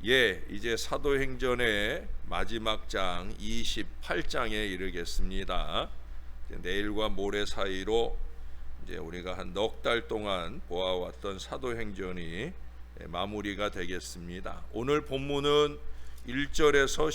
이제 사도행전의 마지막 장 28장에 이르겠습니다. 내일과 모레 사이로 이제 우리가 한 넉 달 동안 보아왔던 사도행전이 마무리가 되겠습니다. 오늘 본문은 1절에서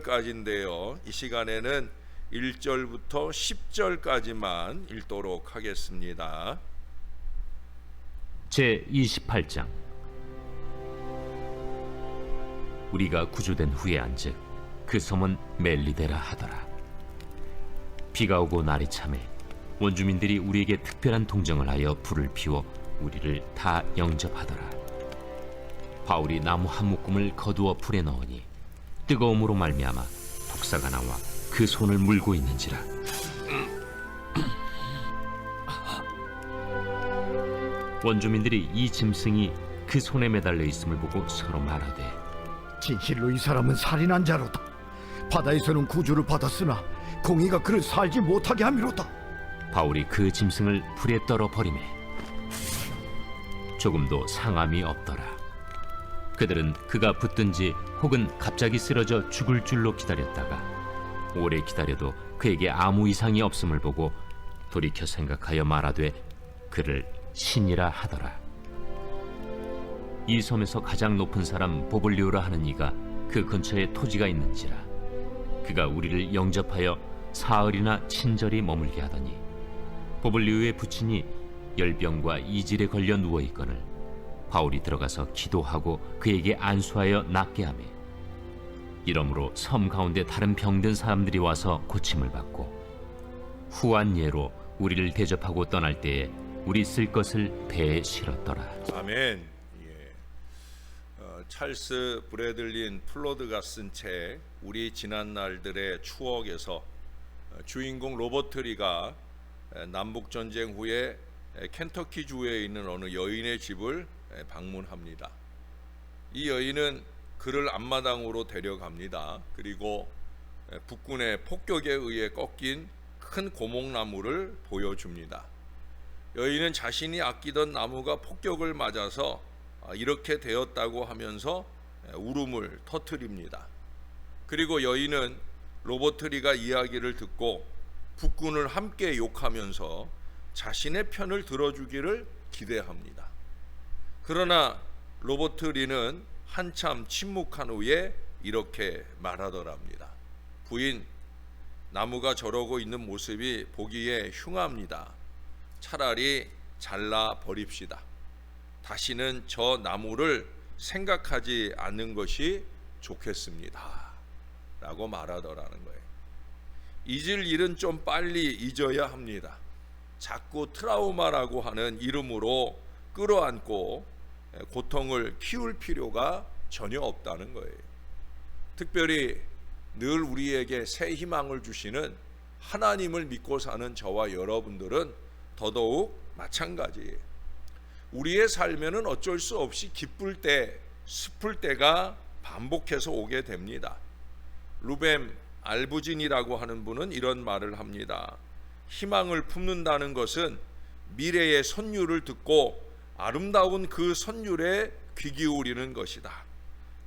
15절까지인데요. 이 시간에는 1절부터 10절까지만 읽도록 하겠습니다. 제 28장. 우리가 구조된 후에 안즉 그 섬은 멜리데라 하더라. 비가 오고 날이 차매 원주민들이 우리에게 특별한 동정을 하여 불을 피워 우리를 다 영접하더라. 바울이 나무 한 묶음을 거두어 불에 넣으니 뜨거움으로 말미암아 독사가 나와 그 손을 물고 있는지라. 원주민들이 이 짐승이 그 손에 매달려 있음을 보고 서로 말하되, 진실로 이 사람은 살인한 자로다. 바다에서는 구주를 받았으나 공의가 그를 살지 못하게 함이로다. 바울이 그 짐승을 불에 떨어 버리매 조금도 상함이 없더라. 그들은 그가 붙든지 혹은 갑자기 쓰러져 죽을 줄로 기다렸다가 오래 기다려도 그에게 아무 이상이 없음을 보고 돌이켜 생각하여 말하되 그를 신이라 하더라. 이 섬에서 가장 높은 사람 보블리오라 하는 이가 그 근처에 토지가 있는지라. 그가 우리를 영접하여 사흘이나 친절히 머물게 하더니 보블리오의 부친이 열병과 이질에 걸려 누워있거늘 바울이 들어가서 기도하고 그에게 안수하여 낫게 하매 이러므로 섬 가운데 다른 병든 사람들이 와서 고침을 받고 후한 예로 우리를 대접하고 떠날 때에 우리 쓸 것을 배에 실었더라. 아멘. 찰스 브래들린 플로드가 쓴 책 우리 지난 날들의 추억에서 주인공 로버트리가 남북전쟁 후에 켄터키 주에 있는 어느 여인의 집을 방문합니다. 이 여인은 그를 앞마당으로 데려갑니다. 그리고 북군의 폭격에 의해 꺾인 큰 고목나무를 보여줍니다. 여인은 자신이 아끼던 나무가 폭격을 맞아서 이렇게 되었다고 하면서 울음을 터뜨립니다. 그리고 여인은 로버트리가 이야기를 듣고 북군을 함께 욕하면서 자신의 편을 들어주기를 기대합니다. 그러나 로버트리는 한참 침묵한 후에 이렇게 말하더랍니다. 부인, 나무가 저러고 있는 모습이 보기에 흉합니다. 차라리 잘라 버립시다. 다시는 저 나무를 생각하지 않는 것이 좋겠습니다. 라고 말하더라는 거예요. 잊을 일은 좀 빨리 잊어야 합니다. 자꾸 트라우마라고 하는 이름으로 끌어안고 고통을 키울 필요가 전혀 없다는 거예요. 특별히 늘 우리에게 새 희망을 주시는 하나님을 믿고 사는 저와 여러분들은 더더욱 마찬가지예요. 우리의 삶에는 어쩔 수 없이 기쁠 때, 슬플 때가 반복해서 오게 됩니다. 루벤 알부진이라고 하는 분은 이런 말을 합니다. 희망을 품는다는 것은 미래의 선율을 듣고 아름다운 그 선율에 귀 기울이는 것이다.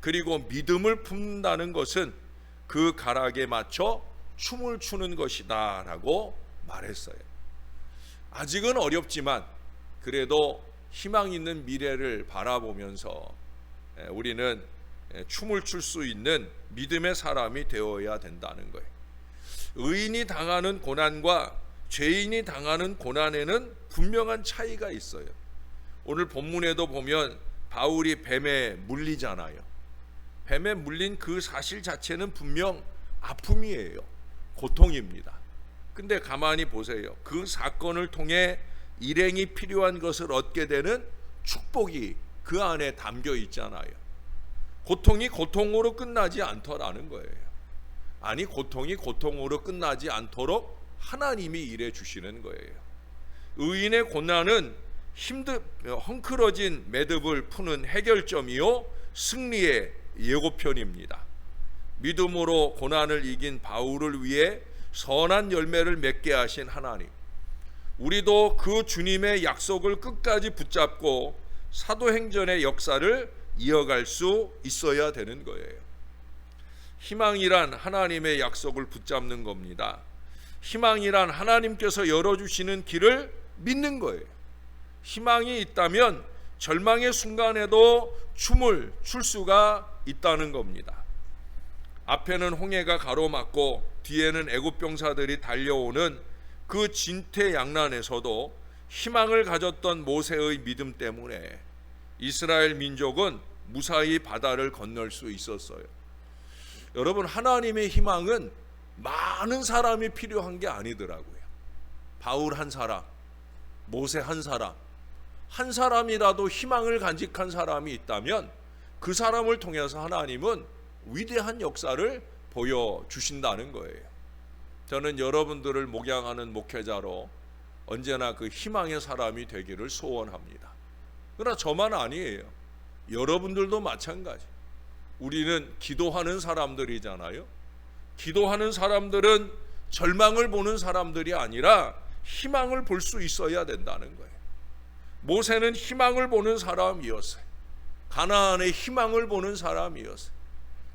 그리고 믿음을 품는다는 것은 그 가락에 맞춰 춤을 추는 것이다 라고 말했어요. 아직은 어렵지만 그래도 희망 있는 미래를 바라보면서 우리는 춤을 출 수 있는 믿음의 사람이 되어야 된다는 거예요. 의인이 당하는 고난과 죄인이 당하는 고난에는 분명한 차이가 있어요. 오늘 본문에도 보면 바울이 뱀에 물리잖아요. 뱀에 물린 그 사실 자체는 분명 아픔이에요. 고통입니다. 근데 가만히 보세요. 그 사건을 통해 일행이 필요한 것을 얻게 되는 축복이 그 안에 담겨 있잖아요. 고통이 고통으로 끝나지 않더라는 거예요. 아니, 고통이 고통으로 끝나지 않도록 하나님이 일해 주시는 거예요. 의인의 고난은 헝클어진 매듭을 푸는 해결점이요 승리의 예고편입니다. 믿음으로 고난을 이긴 바울을 위해 선한 열매를 맺게 하신 하나님, 우리도 그 주님의 약속을 끝까지 붙잡고 사도행전의 역사를 이어갈 수 있어야 되는 거예요. 희망이란 하나님의 약속을 붙잡는 겁니다. 희망이란 하나님께서 열어주시는 길을 믿는 거예요. 희망이 있다면 절망의 순간에도 춤을 출 수가 있다는 겁니다. 앞에는 홍해가 가로막고 뒤에는 애굽 병사들이 달려오는 그 진퇴양난에서도 희망을 가졌던 모세의 믿음 때문에 이스라엘 민족은 무사히 바다를 건널 수 있었어요. 여러분, 하나님의 희망은 많은 사람이 필요한 게 아니더라고요. 바울 한 사람, 모세 한 사람이라도 희망을 간직한 사람이 있다면 그 사람을 통해서 하나님은 위대한 역사를 보여주신다는 거예요. 저는 여러분들을 목양하는 목회자로 언제나 그 희망의 사람이 되기를 소원합니다. 그러나 저만 아니에요. 여러분들도 마찬가지. 우리는 기도하는 사람들이잖아요. 기도하는 사람들은 절망을 보는 사람들이 아니라 희망을 볼 수 있어야 된다는 거예요. 모세는 희망을 보는 사람이었어요. 가나안의 희망을 보는 사람이었어요.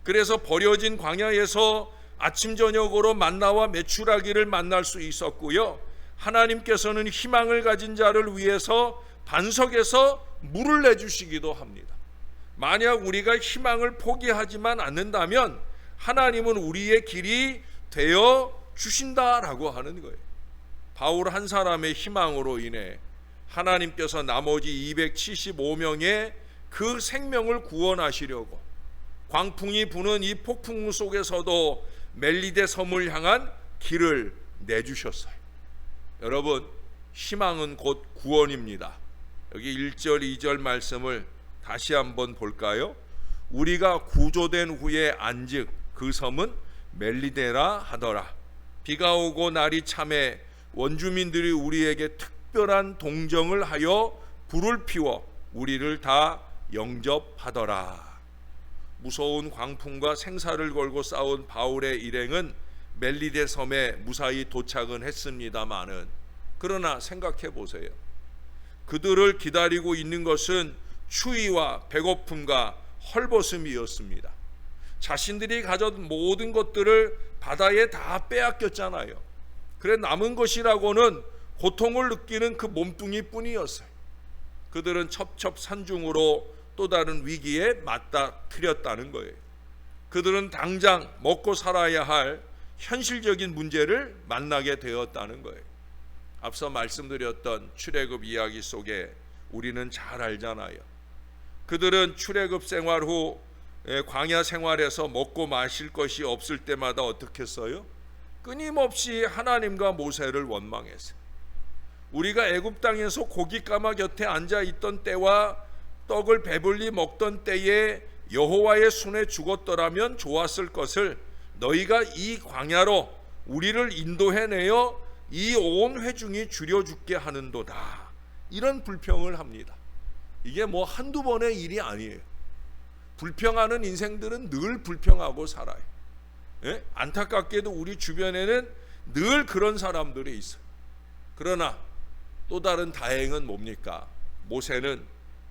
그래서 버려진 광야에서 아침 저녁으로 만나와 메추라기를 만날 수 있었고요. 하나님께서는 희망을 가진 자를 위해서 반석에서 물을 내주시기도 합니다. 만약 우리가 희망을 포기하지만 않는다면 하나님은 우리의 길이 되어 주신다라고 하는 거예요. 바울 한 사람의 희망으로 인해 하나님께서 나머지 275명의 그 생명을 구원하시려고 광풍이 부는 이 폭풍우 속에서도 멜리데 섬을 향한 길을 내주셨어요. 여러분, 희망은 곧 구원입니다. 여기 1절 2절 말씀을 다시 한번 볼까요? 우리가 구조된 후에 안즉 그 섬은 멜리데라 하더라. 비가 오고 날이 참해 원주민들이 우리에게 특별한 동정을 하여 불을 피워 우리를 다 영접하더라. 무서운 광풍과 생사를 걸고 싸운 바울의 일행은 멜리데 섬에 무사히 도착은 했습니다마는, 그러나 생각해 보세요. 그들을 기다리고 있는 것은 추위와 배고픔과 헐벗음이었습니다. 자신들이 가졌던 모든 것들을 바다에 다 빼앗겼잖아요. 그래 남은 것이라고는 고통을 느끼는 그 몸뚱이 뿐이었어요. 그들은 첩첩산중으로 또 다른 위기에 맞닥뜨렸다는 거예요. 그들은 당장 먹고 살아야 할 현실적인 문제를 만나게 되었다는 거예요. 앞서 말씀드렸던 출애굽 이야기 속에 우리는 잘 알잖아요. 그들은 출애굽 생활 후 광야 생활에서 먹고 마실 것이 없을 때마다 어떻게 했어요? 끊임없이 하나님과 모세를 원망했어요. 우리가 애굽 땅에서 고기 가마 곁에 앉아 있던 때와 떡을 배불리 먹던 때에 여호와의 손에 죽었더라면 좋았을 것을 너희가 이 광야로 우리를 인도해내어 이 온 회중이 줄여 죽게 하는도다. 이런 불평을 합니다. 이게 뭐 한두 번의 일이 아니에요. 불평하는 인생들은 늘 불평하고 살아요. 예? 안타깝게도 우리 주변에는 늘 그런 사람들이 있어요. 그러나 또 다른 다행은 뭡니까? 모세는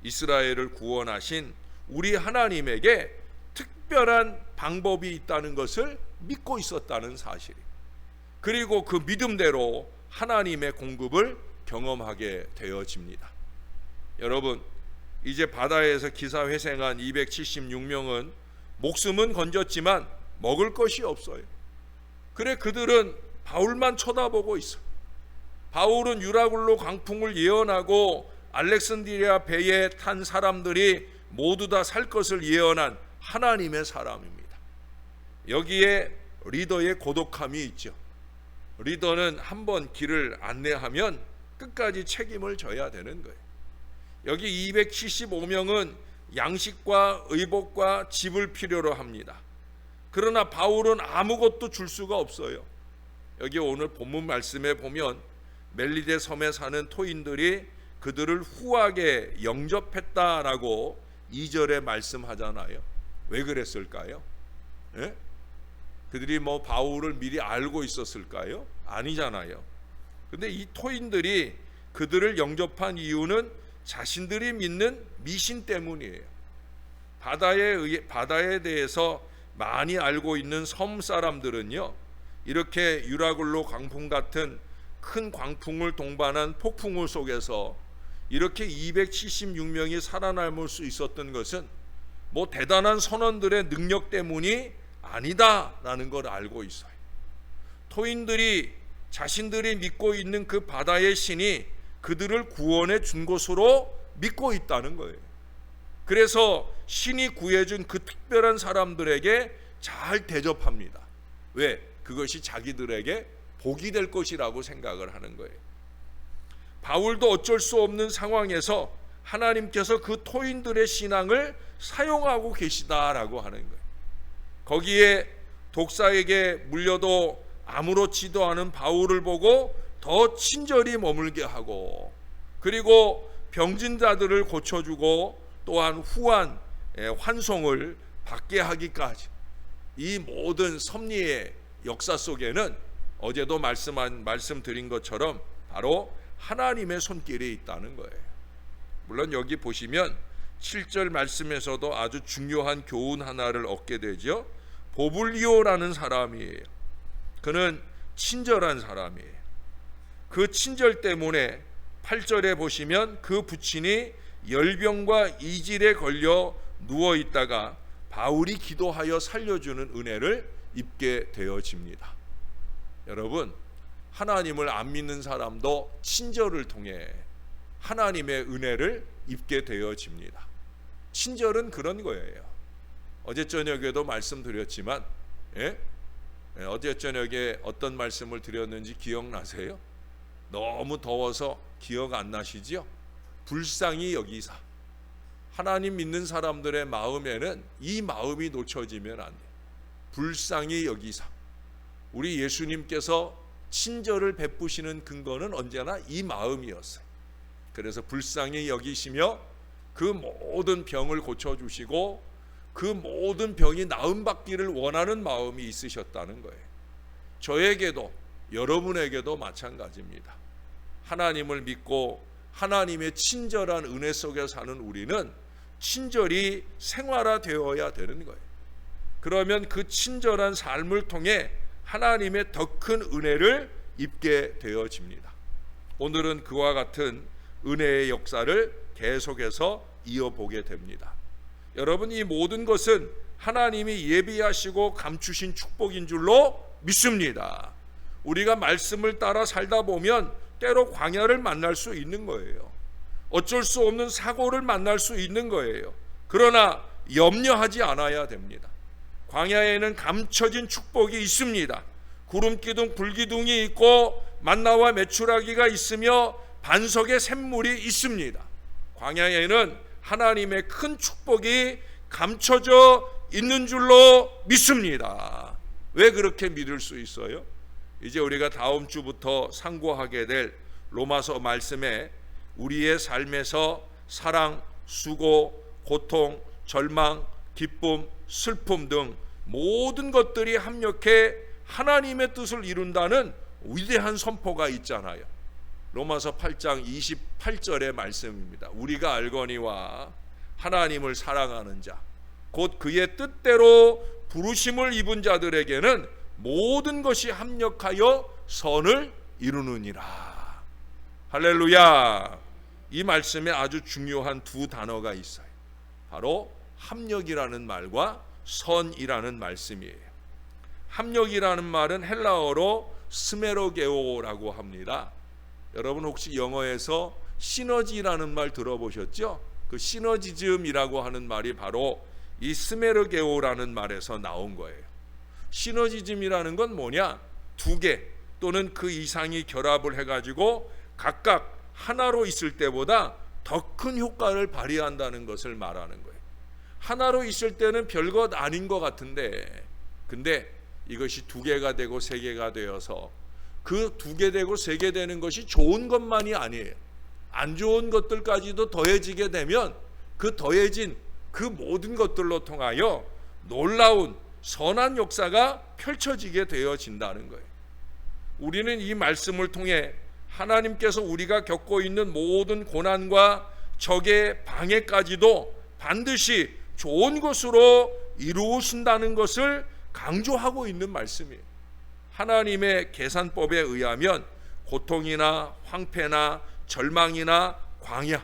이스라엘을 구원하신 우리 하나님에게 특별한 방법이 있다는 것을 믿고 있었다는 사실, 그리고 그 믿음대로 하나님의 공급을 경험하게 되어집니다. 여러분, 이제 바다에서 기사회생한 276명은 목숨은 건졌지만 먹을 것이 없어요. 그래 그들은 바울만 쳐다보고 있어. 바울은 유라굴로 광풍을 예언하고 알렉산드리아 배에 탄 사람들이 모두 다 살 것을 예언한 하나님의 사람입니다. 여기에 리더의 고독함이 있죠. 리더는 한번 길을 안내하면 끝까지 책임을 져야 되는 거예요. 여기 275명은 양식과 의복과 집을 필요로 합니다. 그러나 바울은 아무것도 줄 수가 없어요. 여기 오늘 본문 말씀에 보면 멜리데 섬에 사는 토인들이 그들을 후하게 영접했다라고 2절에 말씀하잖아요. 왜 그랬을까요? 예? 그들이 뭐 바울을 미리 알고 있었을까요? 아니잖아요. 근데 이 토인들이 그들을 영접한 이유는 자신들이 믿는 미신 때문이에요. 바다에 대해서 많이 알고 있는 섬 사람들은요, 이렇게 유라굴로 광풍 같은 큰 광풍을 동반한 폭풍우 속에서 이렇게 276명이 살아남을 수 있었던 것은 뭐 대단한 선원들의 능력 때문이 아니다라는 걸 알고 있어요. 토인들이 자신들이 믿고 있는 그 바다의 신이 그들을 구원해 준 것으로 믿고 있다는 거예요. 그래서 신이 구해준 그 특별한 사람들에게 잘 대접합니다. 왜? 그것이 자기들에게 복이 될 것이라고 생각을 하는 거예요. 바울도 어쩔 수 없는 상황에서 하나님께서 그 토인들의 신앙을 사용하고 계시다라고 하는 거예요. 거기에 독사에게 물려도 아무렇지도 않은 바울을 보고 더 친절히 머물게 하고, 그리고 병진 자들을 고쳐주고 또한 후한 환송을 받게 하기까지, 이 모든 섭리의 역사 속에는 어제도 말씀드린 것처럼 바로 하나님의 손길이 있다는 거예요. 물론 여기 보시면 7절 말씀에서도 아주 중요한 교훈 하나를 얻게 되죠. 보블리오라는 사람이에요. 그는 친절한 사람이에요. 그 친절 때문에 8절에 보시면 그 부친이 열병과 이질에 걸려 누워 있다가 바울이 기도하여 살려주는 은혜를 입게 되어집니다. 여러분, 하나님을 안 믿는 사람도 친절을 통해 하나님의 은혜를 입게 되어집니다. 친절은 그런 거예요. 어제 저녁에도 말씀드렸지만, 어제 저녁에 어떤 말씀을 드렸는지 기억나세요? 너무 더워서 기억 안 나시죠? 불쌍히 여기사. 하나님 믿는 사람들의 마음에는 이 마음이 놓쳐지면 안 돼요. 불쌍히 여기사. 우리 예수님께서 친절을 베푸시는 근거는 언제나 이 마음이었어요. 그래서 불쌍히 여기시며 그 모든 병을 고쳐주시고 그 모든 병이 나음받기를 원하는 마음이 있으셨다는 거예요. 저에게도 여러분에게도 마찬가지입니다. 하나님을 믿고 하나님의 친절한 은혜 속에 사는 우리는 친절이 생활화되어야 되는 거예요. 그러면 그 친절한 삶을 통해 하나님의 더 큰 은혜를 입게 되어집니다. 오늘은 그와 같은 은혜의 역사를 계속해서 이어보게 됩니다. 여러분, 이 모든 것은 하나님이 예비하시고 감추신 축복인 줄로 믿습니다. 우리가 말씀을 따라 살다 보면 때로 광야를 만날 수 있는 거예요. 어쩔 수 없는 사고를 만날 수 있는 거예요. 그러나 염려하지 않아야 됩니다. 광야에는 감춰진 축복이 있습니다. 구름기둥 불기둥이 있고 만나와 메추라기가 있으며 반석에 샘물이 있습니다. 광야에는 하나님의 큰 축복이 감춰져 있는 줄로 믿습니다. 왜 그렇게 믿을 수 있어요? 이제 우리가 다음 주부터 상고하게 될 로마서 말씀에 우리의 삶에서 사랑, 수고, 고통, 절망, 기쁨, 슬픔 등 모든 것들이 합력해 하나님의 뜻을 이룬다는 위대한 선포가 있잖아요. 로마서 8장 28절의 말씀입니다. 우리가 알거니와 하나님을 사랑하는 자 곧 그의 뜻대로 부르심을 입은 자들에게는 모든 것이 합력하여 선을 이루느니라. 할렐루야. 이 말씀에 아주 중요한 두 단어가 있어요. 바로 합력이라는 말과 선이라는 말씀이에요. 합력이라는 말은 헬라어로 스메로게오라고 합니다. 여러분 혹시 영어에서 시너지라는 말 들어보셨죠? 그 시너지즘이라고 하는 말이 바로 이 스메르게오라는 말에서 나온 거예요. 시너지즘이라는 건 뭐냐? 두 개 또는 그 이상이 결합을 해가지고 각각 하나로 있을 때보다 더 큰 효과를 발휘한다는 것을 말하는 거예요. 하나로 있을 때는 별것 아닌 것 같은데, 근데 이것이 두 개가 되고 세 개가 되어서 그 두 개 되고 세 개 되는 것이 좋은 것만이 아니에요. 안 좋은 것들까지도 더해지게 되면 그 더해진 그 모든 것들로 통하여 놀라운 선한 역사가 펼쳐지게 되어진다는 거예요. 우리는 이 말씀을 통해 하나님께서 우리가 겪고 있는 모든 고난과 적의 방해까지도 반드시 좋은 것으로 이루신다는 것을 강조하고 있는 말씀이에요. 하나님의 계산법에 의하면 고통이나 황폐나 절망이나 광야,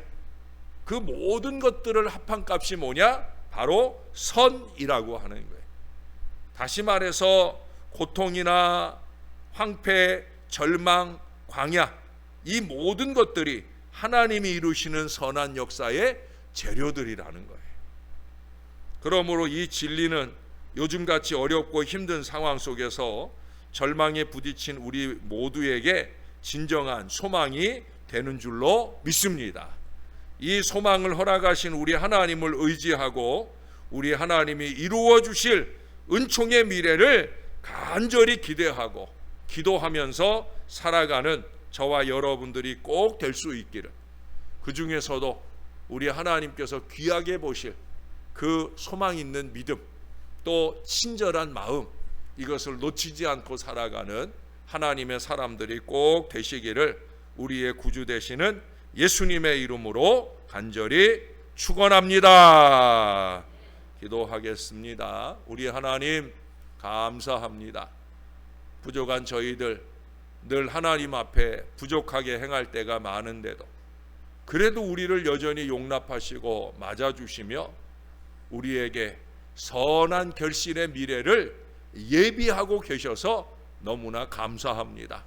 그 모든 것들을 합한 값이 뭐냐? 바로 선이라고 하는 거예요. 다시 말해서 고통이나 황폐, 절망, 광야, 이 모든 것들이 하나님이 이루시는 선한 역사의 재료들이라는 거예요. 그러므로 이 진리는 요즘같이 어렵고 힘든 상황 속에서 절망에 부딪힌 우리 모두에게 진정한 소망이 되는 줄로 믿습니다. 이 소망을 허락하신 우리 하나님을 의지하고 우리 하나님이 이루어 주실 은총의 미래를 간절히 기대하고 기도하면서 살아가는 저와 여러분들이 꼭 될 수 있기를, 그 중에서도 우리 하나님께서 귀하게 보실 그 소망 있는 믿음, 또 친절한 마음, 이것을 놓치지 않고 살아가는 하나님의 사람들이 꼭 되시기를 우리의 구주 되시는 예수님의 이름으로 간절히 축원합니다. 기도하겠습니다. 우리 하나님 감사합니다. 부족한 저희들 늘 하나님 앞에 부족하게 행할 때가 많은데도 그래도 우리를 여전히 용납하시고 맞아주시며 우리에게 선한 결실의 미래를 예비하고 계셔서 너무나 감사합니다.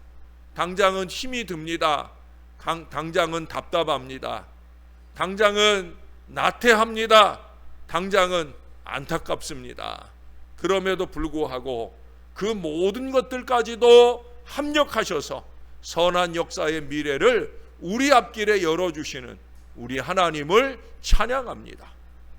당장은 힘이 듭니다. 당장은 답답합니다. 당장은 나태합니다. 당장은 안타깝습니다. 그럼에도 불구하고 그 모든 것들까지도 합력하셔서 선한 역사의 미래를 우리 앞길에 열어주시는 우리 하나님을 찬양합니다.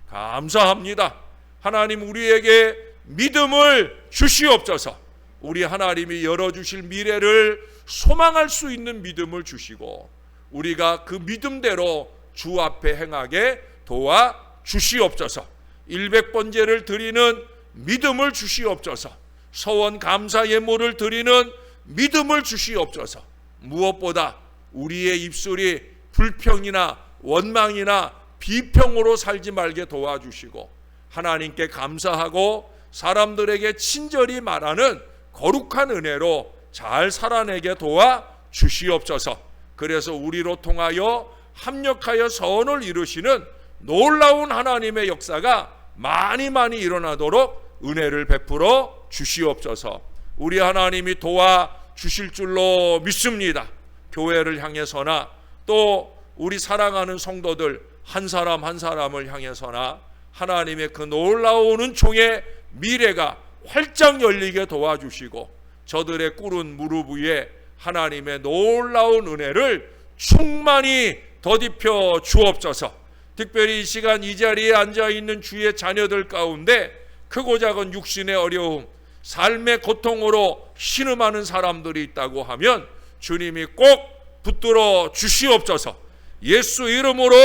감사합니다. 하나님, 우리에게 믿음을 주시옵소서. 우리 하나님이 열어주실 미래를 소망할 수 있는 믿음을 주시고 우리가 그 믿음대로 주 앞에 행하게 도와주시옵소서. 100번제를 드리는 믿음을 주시옵소서. 서원 감사 예물을 드리는 믿음을 주시옵소서. 무엇보다 우리의 입술이 불평이나 원망이나 비평으로 살지 말게 도와주시고 하나님께 감사하고 사람들에게 친절히 말하는 거룩한 은혜로 잘 살아내게 도와주시옵소서. 그래서 우리로 통하여 합력하여 선을 이루시는 놀라운 하나님의 역사가 많이 일어나도록 은혜를 베풀어 주시옵소서. 우리 하나님이 도와주실 줄로 믿습니다. 교회를 향해서나 또 우리 사랑하는 성도들 한 사람 한 사람을 향해서나 하나님의 그 놀라운 은총의 미래가 활짝 열리게 도와주시고 저들의 꿇은 무릎 위에 하나님의 놀라운 은혜를 충만히 더딥혀 주옵소서. 특별히 이 시간 이 자리에 앉아있는 주의 자녀들 가운데 크고 작은 육신의 어려움, 삶의 고통으로 신음하는 사람들이 있다고 하면 주님이 꼭 붙들어 주시옵소서. 예수 이름으로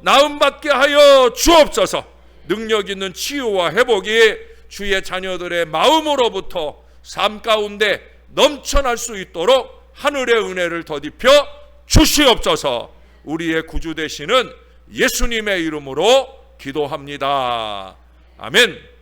나음받게 하여 주옵소서. 능력 있는 치유와 회복이 주의 자녀들의 마음으로부터 삶 가운데 넘쳐날 수 있도록 하늘의 은혜를 더딥혀 주시옵소서. 우리의 구주 되시는 예수님의 이름으로 기도합니다. 아멘.